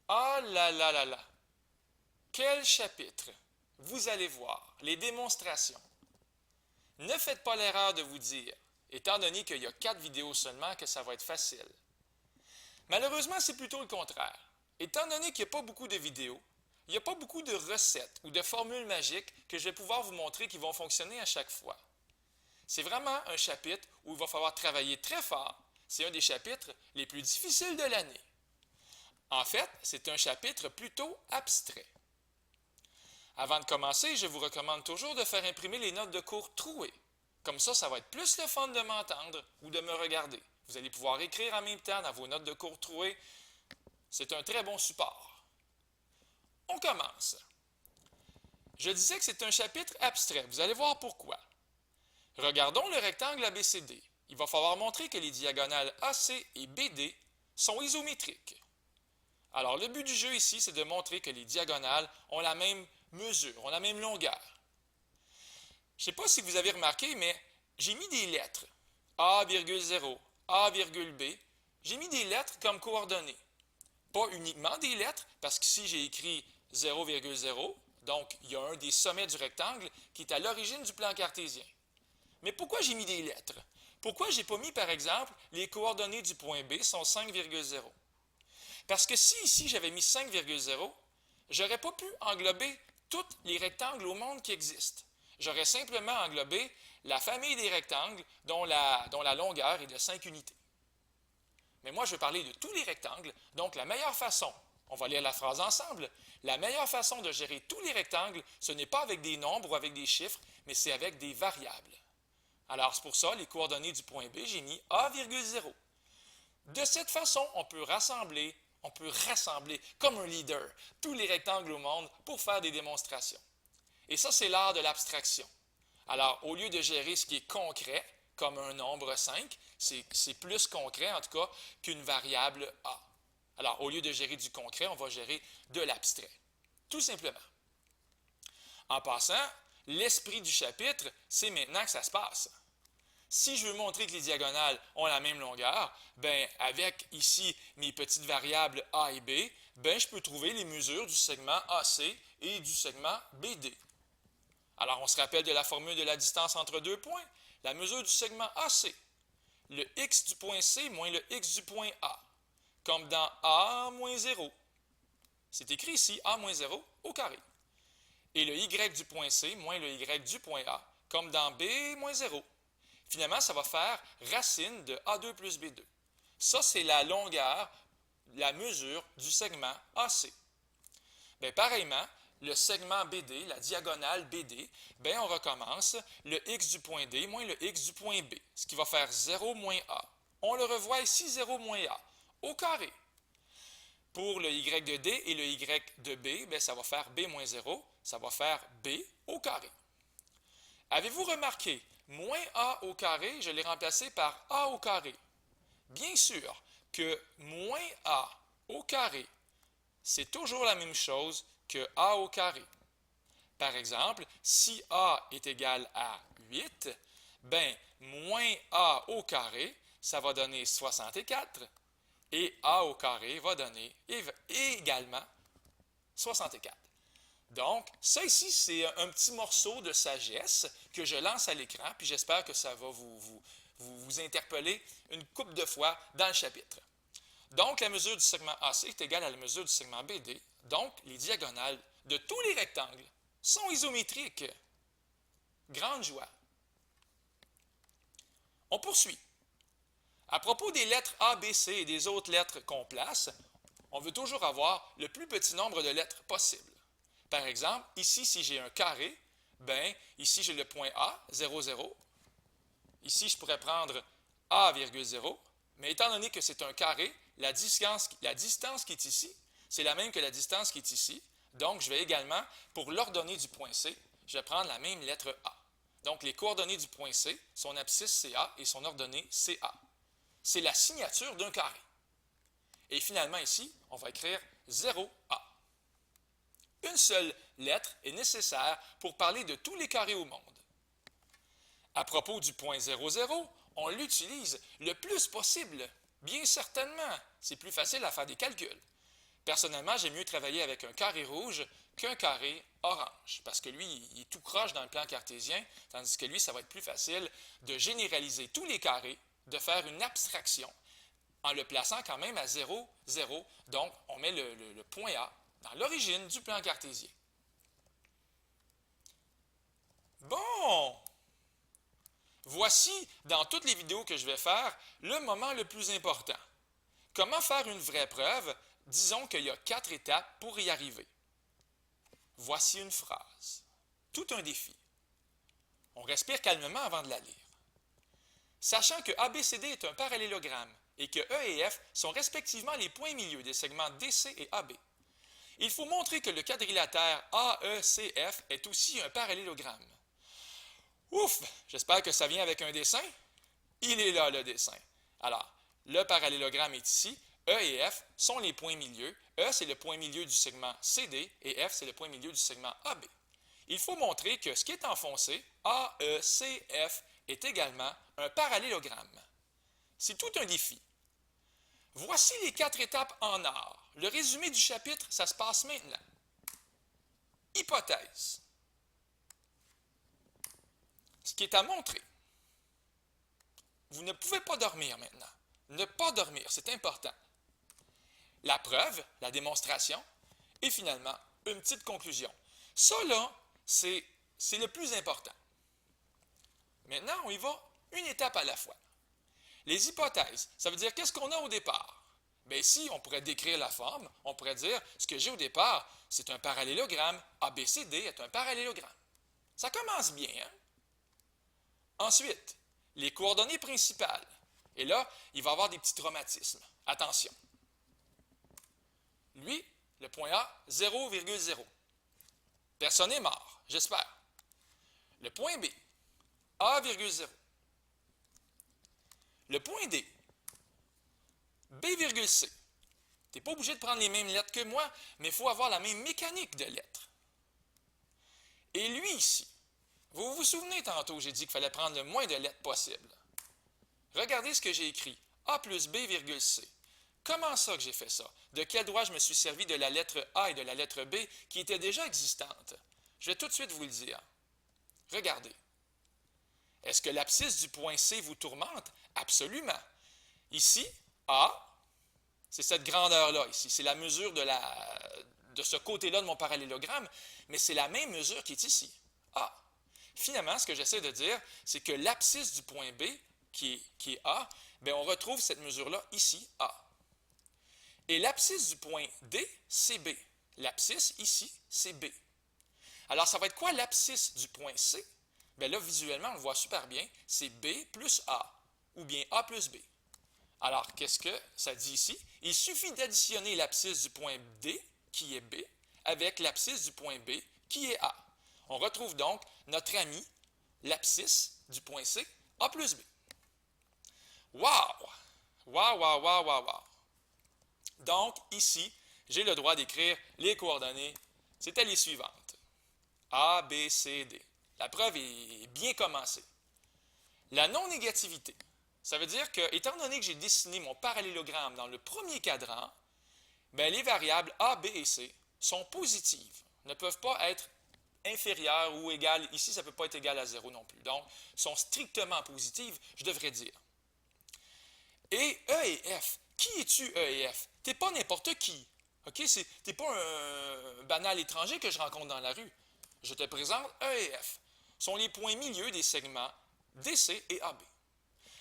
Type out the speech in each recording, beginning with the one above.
Ah là là là là! Quel chapitre! Vous allez voir, les démonstrations. Ne faites pas l'erreur de vous dire, étant donné qu'il y a 4 vidéos seulement, que ça va être facile. Malheureusement, c'est plutôt le contraire. Étant donné qu'il n'y a pas beaucoup de vidéos, il n'y a pas beaucoup de recettes ou de formules magiques que je vais pouvoir vous montrer qui vont fonctionner à chaque fois. C'est vraiment un chapitre où il va falloir travailler très fort. C'est un des chapitres les plus difficiles de l'année. En fait, c'est un chapitre plutôt abstrait. Avant de commencer, je vous recommande toujours de faire imprimer les notes de cours trouées. Comme ça va être plus le fun de m'entendre ou de me regarder. Vous allez pouvoir écrire en même temps dans vos notes de cours trouées. C'est un très bon support. On commence. Je disais que c'est un chapitre abstrait. Vous allez voir pourquoi. Regardons le rectangle ABCD. Il va falloir montrer que les diagonales AC et BD sont isométriques. Alors, le but du jeu ici, c'est de montrer que les diagonales ont la même mesure, ont la même longueur. Je ne sais pas si vous avez remarqué, mais j'ai mis des lettres. A,0, A,B. J'ai mis des lettres comme coordonnées. Pas uniquement des lettres, parce qu'ici j'ai écrit 0,0, donc il y a un des sommets du rectangle qui est à l'origine du plan cartésien. Mais pourquoi j'ai mis des lettres? Pourquoi j'ai pas mis, par exemple, les coordonnées du point B sont 5,0? Parce que si ici j'avais mis 5,0, j'aurais pas pu englober tous les rectangles au monde qui existent. J'aurais simplement englobé la famille des rectangles dont la longueur est de 5 unités. Mais moi, je vais parler de tous les rectangles, donc la meilleure façon, on va lire la phrase ensemble, la meilleure façon de gérer tous les rectangles, ce n'est pas avec des nombres ou avec des chiffres, mais c'est avec des variables. Alors, c'est pour ça, les coordonnées du point B, j'ai mis A,0. De cette façon, on peut rassembler comme un leader tous les rectangles au monde pour faire des démonstrations. Et ça, c'est l'art de l'abstraction. Alors, au lieu de gérer ce qui est concret, comme un nombre 5, c'est plus concret en tout cas qu'une variable A. Alors, au lieu de gérer du concret, on va gérer de l'abstrait. Tout simplement. En passant, l'esprit du chapitre, c'est maintenant que ça se passe. Si je veux montrer que les diagonales ont la même longueur, ben avec ici mes petites variables A et B, ben je peux trouver les mesures du segment AC et du segment BD. Alors on se rappelle de la formule de la distance entre deux points, la mesure du segment AC, le x du point C moins le x du point A, comme dans A moins 0. C'est écrit ici A moins 0 au carré. Et le y du point C moins le y du point A, comme dans B moins 0. Finalement, ça va faire racine de A2 plus B2. Ça, c'est la longueur, la mesure du segment AC. Bien, pareillement, le segment BD, la diagonale BD, bien, on recommence le x du point D moins le x du point B, ce qui va faire 0 moins A. On le revoit ici, 0 moins A, au carré. Pour le y de D et le y de B, bien, ça va faire B moins 0, ça va faire B au carré. Avez-vous remarqué, moins A au carré, je l'ai remplacé par A au carré. Bien sûr que moins A au carré, c'est toujours la même chose que A au carré. Par exemple, si A est égal à 8, ben moins A au carré, ça va donner 64, et A au carré va donner également 64. Donc, ça ici, c'est un petit morceau de sagesse que je lance à l'écran, puis j'espère que ça va vous interpeller une couple de fois dans le chapitre. Donc, la mesure du segment AC est égale à la mesure du segment BD. Donc, les diagonales de tous les rectangles sont isométriques. Grande joie. On poursuit. À propos des lettres A, B, C et des autres lettres qu'on place, on veut toujours avoir le plus petit nombre de lettres possible. Par exemple, ici, si j'ai un carré, ben, ici j'ai le point A, 0, 0. Ici, je pourrais prendre A,0, mais étant donné que c'est un carré, la distance qui est ici, c'est la même que la distance qui est ici. Donc, je vais également, pour l'ordonnée du point C, je vais prendre la même lettre A. Donc, les coordonnées du point C, son abscisse CA et son ordonnée CA. C'est la signature d'un carré. Et finalement, ici, on va écrire 0A. Une seule lettre est nécessaire pour parler de tous les carrés au monde. À propos du point 00, on l'utilise le plus possible. Bien certainement, c'est plus facile à faire des calculs. Personnellement, j'aime mieux travailler avec un carré rouge qu'un carré orange, parce que lui, il est tout croche dans le plan cartésien, tandis que lui, ça va être plus facile de généraliser tous les carrés, de faire une abstraction, en le plaçant quand même à 0, 0. Donc, on met le point A dans l'origine du plan cartésien. Bon! Voici, dans toutes les vidéos que je vais faire, le moment le plus important. Comment faire une vraie preuve? Disons qu'il y a 4 étapes pour y arriver. Voici une phrase. Tout un défi. On respire calmement avant de la lire. Sachant que ABCD est un parallélogramme et que E et F sont respectivement les points milieux des segments DC et AB, il faut montrer que le quadrilatère AECF est aussi un parallélogramme. Ouf! J'espère que ça vient avec un dessin. Il est là, le dessin. Alors, le parallélogramme est ici. E et F sont les points milieux. E, c'est le point milieu du segment CD et F, c'est le point milieu du segment AB. Il faut montrer que ce qui est enfoncé, AECF, est également un parallélogramme. C'est tout un défi. Voici les 4 étapes en or. Le résumé du chapitre, ça se passe maintenant. Hypothèse. Ce qui est à montrer. Vous ne pouvez pas dormir maintenant. Ne pas dormir, c'est important. La preuve, la démonstration, et finalement, une petite conclusion. Ça, là, c'est le plus important. Maintenant, on y va une étape à la fois. Les hypothèses, ça veut dire qu'est-ce qu'on a au départ? Bien ici, on pourrait décrire la forme, on pourrait dire ce que j'ai au départ, c'est un parallélogramme, ABCD est un parallélogramme. Ça commence bien, hein? Ensuite, les coordonnées principales. Et là, il va y avoir des petits traumatismes. Attention. Lui, le point A, 0,0. Personne n'est mort, j'espère. Le point B, A,0. Le point D, B,C. Tu n'es pas obligé de prendre les mêmes lettres que moi, mais il faut avoir la même mécanique de lettres. Et lui ici, vous vous souvenez tantôt, j'ai dit qu'il fallait prendre le moins de lettres possible. Regardez ce que j'ai écrit, A plus B, C. Comment ça que j'ai fait ça? De quel droit je me suis servi de la lettre A et de la lettre B qui étaient déjà existantes? Je vais tout de suite vous le dire. Regardez. Est-ce que l'abscisse du point C vous tourmente? Absolument. Ici, A, c'est cette grandeur-là ici. C'est la mesure de ce côté-là de mon parallélogramme, mais c'est la même mesure qui est ici. A. Finalement, ce que j'essaie de dire, c'est que l'abscisse du point B, qui est A, bien, on retrouve cette mesure-là ici, A. Et l'abscisse du point D, c'est B. L'abscisse ici, c'est B. Alors, ça va être quoi l'abscisse du point C? Bien là, visuellement, on le voit super bien, c'est B plus A, ou bien A plus B. Alors, qu'est-ce que ça dit ici? Il suffit d'additionner l'abscisse du point D, qui est B, avec l'abscisse du point B, qui est A. On retrouve donc notre ami, l'abscisse du point C, A plus B. Wow! Wow, wow, wow, wow, wow! Donc, ici, j'ai le droit d'écrire les coordonnées. C'était les suivantes. A, B, C, D. La preuve est bien commencée. La non-négativité, ça veut dire que, étant donné que j'ai dessiné mon parallélogramme dans le premier cadran, bien, les variables A, B et C sont positives, ne peuvent pas être inférieures ou égales. Ici, ça ne peut pas être égal à 0 non plus. Donc, sont strictement positives, je devrais dire. Et E et F. Qui es-tu, E et F? Tu n'es pas n'importe qui. OK? Tu n'es pas un banal étranger que je rencontre dans la rue. Je te présente E et F. Ce sont les points milieux des segments DC et AB.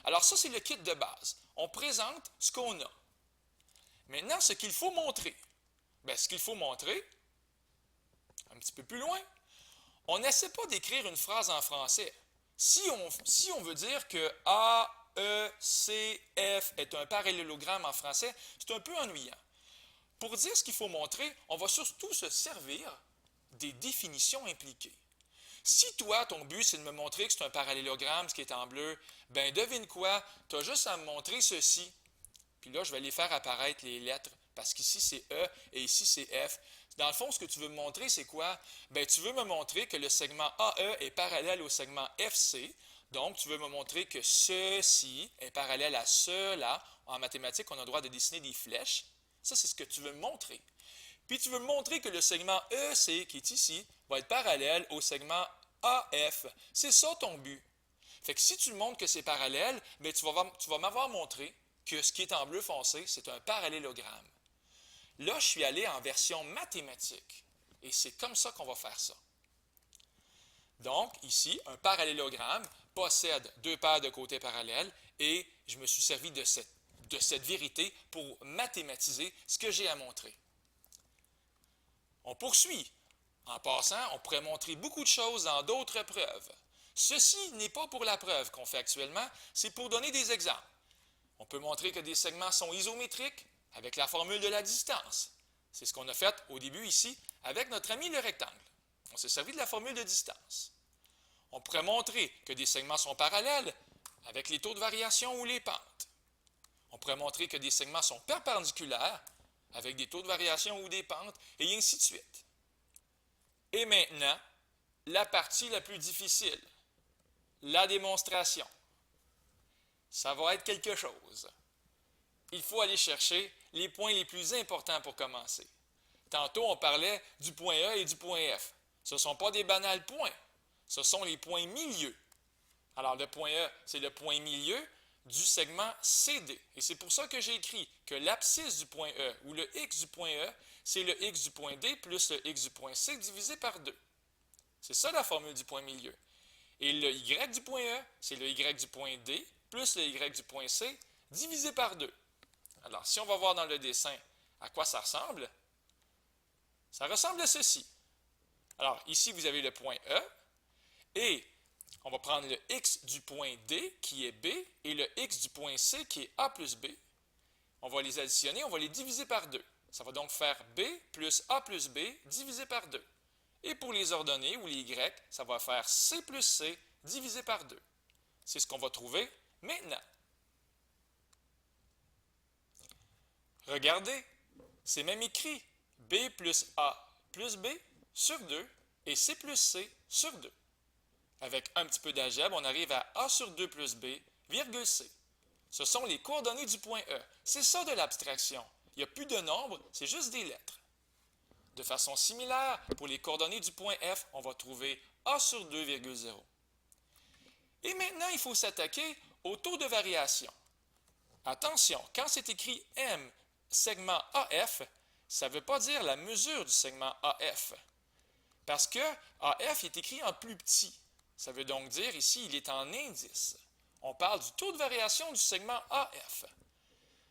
Alors ça, c'est le kit de base. On présente ce qu'on a. Maintenant, ce qu'il faut montrer. Bien, ce qu'il faut montrer, un petit peu plus loin, on n'essaie pas d'écrire une phrase en français. Si on veut dire que A, E, C, F est un parallélogramme en français, c'est un peu ennuyant. Pour dire ce qu'il faut montrer, on va surtout se servir des définitions impliquées. Si toi, ton but, c'est de me montrer que c'est un parallélogramme, ce qui est en bleu, ben devine quoi, tu as juste à me montrer ceci. Puis là, je vais les faire apparaître les lettres, parce qu'ici, c'est E et ici, c'est F. Dans le fond, ce que tu veux me montrer, c'est quoi? Ben, tu veux me montrer que le segment AE est parallèle au segment FC. Donc, tu veux me montrer que ceci est parallèle à cela. En mathématiques, on a le droit de dessiner des flèches. Ça, c'est ce que tu veux me montrer. Puis tu veux me montrer que le segment EC, qui est ici, va être parallèle au segment AF. C'est ça ton but. Fait que si tu me montres que c'est parallèle, bien, tu vas m'avoir montré que ce qui est en bleu foncé, c'est un parallélogramme. Là, je suis allé en version mathématique. Et c'est comme ça qu'on va faire ça. Donc, ici, un parallélogramme possède deux paires de côtés parallèles et je me suis servi de cette vérité pour mathématiser ce que j'ai à montrer. On poursuit. En passant, on pourrait montrer beaucoup de choses dans d'autres preuves. Ceci n'est pas pour la preuve qu'on fait actuellement, c'est pour donner des exemples. On peut montrer que des segments sont isométriques avec la formule de la distance. C'est ce qu'on a fait au début ici avec notre ami le rectangle. On s'est servi de la formule de distance. On pourrait montrer que des segments sont parallèles avec les taux de variation ou les pentes. On pourrait montrer que des segments sont perpendiculaires avec des taux de variation ou des pentes, et ainsi de suite. Et maintenant, la partie la plus difficile, la démonstration. Ça va être quelque chose. Il faut aller chercher les points les plus importants pour commencer. Tantôt, on parlait du point E et du point F. Ce ne sont pas des banals points, ce sont les points milieux. Alors, le point E, c'est le point milieu du segment CD. Et c'est pour ça que j'ai écrit que l'abscisse du point E, ou le x du point E, c'est le x du point D plus le x du point C divisé par 2. C'est ça la formule du point milieu. Et le y du point E, c'est le y du point D plus le y du point C divisé par 2. Alors, si on va voir dans le dessin à quoi ça ressemble à ceci. Alors, ici, vous avez le point E, et on va prendre le x du point D, qui est B, et le x du point C, qui est A plus B. On va les additionner, on va les diviser par 2. Ça va donc faire B plus A plus B divisé par 2. Et pour les ordonnées, ou les y, ça va faire C plus C divisé par 2. C'est ce qu'on va trouver maintenant. Regardez, c'est même écrit B plus A plus B sur 2 et C plus C sur 2. Avec un petit peu d'algèbre, on arrive à A sur 2 plus B, virgule C. Ce sont les coordonnées du point E. C'est ça de l'abstraction. Il n'y a plus de nombres, c'est juste des lettres. De façon similaire, pour les coordonnées du point F, on va trouver A sur 2, virgule 0. Et maintenant, il faut s'attaquer au taux de variation. Attention, quand c'est écrit M segment AF, ça ne veut pas dire la mesure du segment AF. Parce que AF est écrit en plus petit. Ça veut donc dire ici, il est en indice. On parle du taux de variation du segment AF.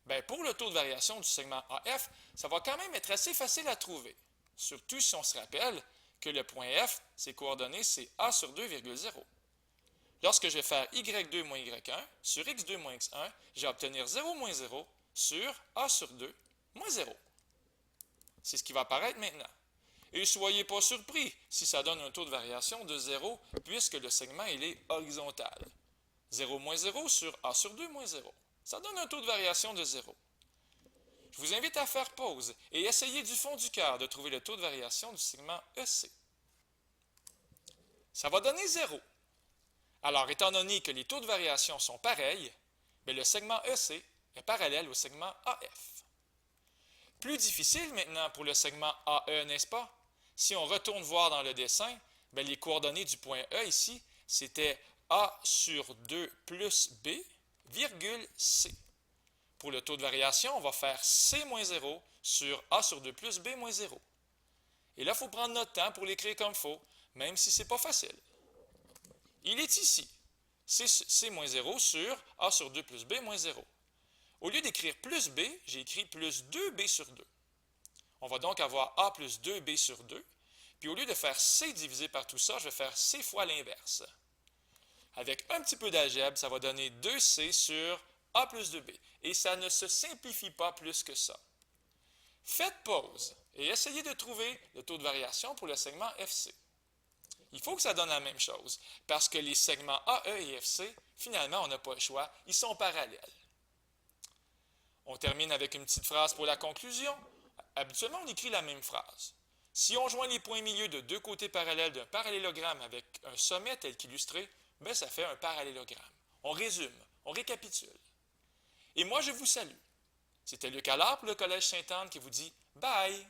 Bien, pour le taux de variation du segment AF, ça va quand même être assez facile à trouver. Surtout si on se rappelle que le point F, ses coordonnées, c'est A sur 2, virgule 0. Lorsque je vais faire y2 moins y1 sur x2 moins x1, je vais obtenir 0 moins 0 sur A sur 2 moins 0. C'est ce qui va apparaître maintenant. Et ne soyez pas surpris si ça donne un taux de variation de 0 puisque le segment il est horizontal. 0 moins 0 sur A sur 2 moins 0. Ça donne un taux de variation de 0. Je vous invite à faire pause et essayer du fond du cœur de trouver le taux de variation du segment EC. Ça va donner 0. Alors, étant donné que les taux de variation sont pareils, le segment EC est parallèle au segment AF. Plus difficile maintenant pour le segment AE, n'est-ce pas? Si on retourne voir dans le dessin, les coordonnées du point E ici, c'était A sur 2 plus B, virgule C. Pour le taux de variation, on va faire C moins 0 sur A sur 2 plus B moins 0. Et là, il faut prendre notre temps pour l'écrire comme il faut, même si ce n'est pas facile. Il est ici. C moins 0 sur A sur 2 plus B moins 0. Au lieu d'écrire plus B, j'ai écrit plus 2B sur 2. On va donc avoir A plus 2B sur 2. Puis au lieu de faire C divisé par tout ça, je vais faire C fois l'inverse. Avec un petit peu d'algèbre, ça va donner 2C sur A plus 2B. Et ça ne se simplifie pas plus que ça. Faites pause et essayez de trouver le taux de variation pour le segment FC. Il faut que ça donne la même chose, parce que les segments AE et FC, finalement, on n'a pas le choix, ils sont parallèles. On termine avec une petite phrase pour la conclusion. Habituellement, on écrit la même phrase. Si on joint les points milieux de deux côtés parallèles d'un parallélogramme avec un sommet tel qu'illustré, ça fait un parallélogramme. On résume, on récapitule. Et moi, je vous salue. C'était Luc Allard pour le Collège Sainte-Anne qui vous dit bye!